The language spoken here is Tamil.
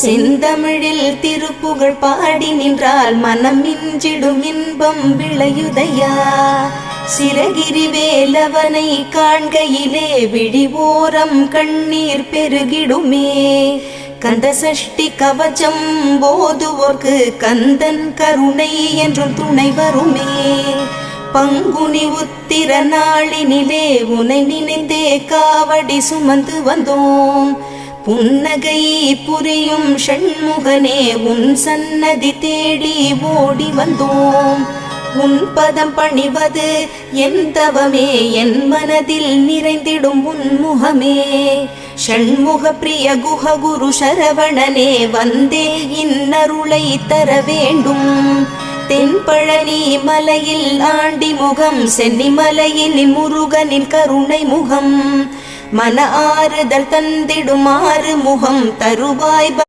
செந்தமிழில் திருப்புகழ் பாடி நின்றால் மனம் மிஞ்சிடும் இன்பம் விளையுதையா. சிறகிரி வேலவனை காண்கையிலே விழிவோரம் கண்ணீர் பெருகிடுமே. கந்த சஷ்டி கவச்சம் போதுவோர்க்கு கந்தன் கருணை என்றும் துணை வருமே. பங்குனி உத்திர நாளினிலே உனை நினைந்தே காவடி சுமந்து வந்தோம். புன்னகை புரியும் ஷண்முகனே உன் சன்னதி தேடி ஓடி வந்தோம். உன் பதம் பணிவது என் தவமே, என் மனதில் நிறைந்திடும் உன் முகமே. ஷண்முக பிரிய குஹ குரு சரவணனே வந்தே இன்னருளை தர வேண்டும். தென்பழனி மலையில் ஆண்டி முகம், சென்னி மலையில் முருகனின் கருணை முகம். மன ஆறுதல் தந்திடும் ஆறு முகம் தருவாய்.